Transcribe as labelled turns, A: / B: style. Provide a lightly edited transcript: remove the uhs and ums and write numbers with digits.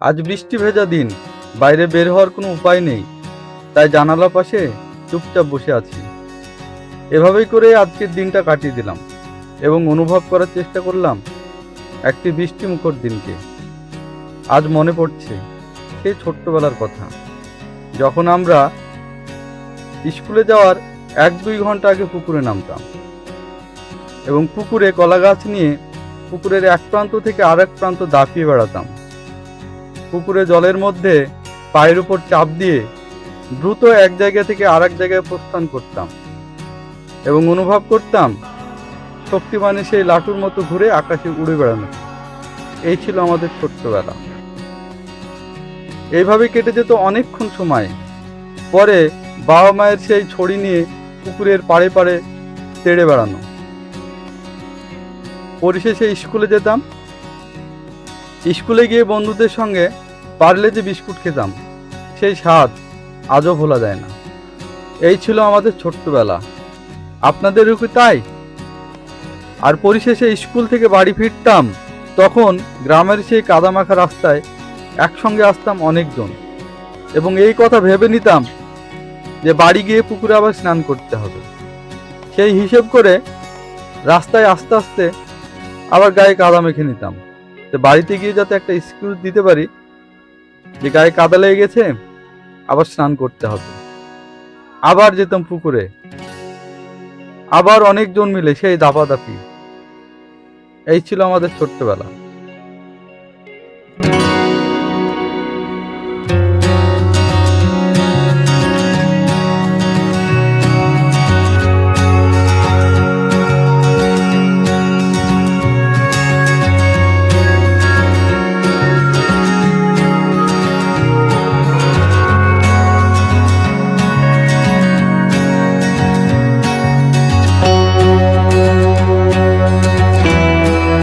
A: আজ বৃষ্টি ভেজা দিন, বাইরে বের হওয়ার কোনো উপায় নেই, তাই জানালার পাশে চুপচাপ বসে আছি। এভাবেই করে আজকের দিনটা কাটিয়ে দিলাম এবং অনুভব করার চেষ্টা করলাম একটি বৃষ্টিমুখর দিনকে। আজ মনে পড়ছে সেই ছোট্টবেলার কথা, যখন আমরা স্কুলে যাওয়ার 1-2 ঘন্টা আগে পুকুরে নামতাম এবং পুকুরে কলা গাছ নিয়ে পুকুরের এক প্রান্ত থেকে আরেক প্রান্ত দাপিয়ে বেড়াতাম। পুকুরে জলের মধ্যে পায়ের উপর চাপ দিয়ে দ্রুত এক জায়গা থেকে আরেক জায়গায় প্রস্থান করতাম এবং অনুভব করতাম শক্তিমানে সেই লাটুর মতো ঘুরে আকাশে উড়ে বেড়ানো। এই ছিল আমাদের ছোট্টবেলা। এইভাবে কেটে যেত অনেকক্ষণ সময়। পরে বাবা মায়ের সেই ছড়ি নিয়ে পুকুরের পাড়ে পাড়ে তেড়ে বেড়ানো। পরিশেষে স্কুলে যেতাম। স্কুলে গিয়ে বন্ধুদের সঙ্গে পারলে যে বিস্কুট খেতাম, সেই স্বাদ আজও ভোলা যায় না। এই ছিল আমাদের ছোট্টবেলা। আপনাদেরও কি তাই? আর পরিশেষে স্কুল থেকে বাড়ি ফিরতাম, তখন গ্রামের সেই কাদামাখা রাস্তায় একসঙ্গে আসতাম অনেকজন এবং এই কথা ভেবে নিতাম যে বাড়ি গিয়ে পুকুরে আবার স্নান করতে হবে। সেই হিসেব করে রাস্তায় আস্তে আস্তে আবার গায়ে কাদা মেখে নিতাম, তো বাড়িতে গিয়ে যাতে একটা এক্সকিউজ দিতে পারি যে গায়ে কাদা লেগে গেছে, আবার স্নান করতে হবে। আবার যেতাম পুকুরে, আবার অনেকজন মিলে সেই দাপাদাপি। এই ছিল আমাদের ছোট্টবেলা।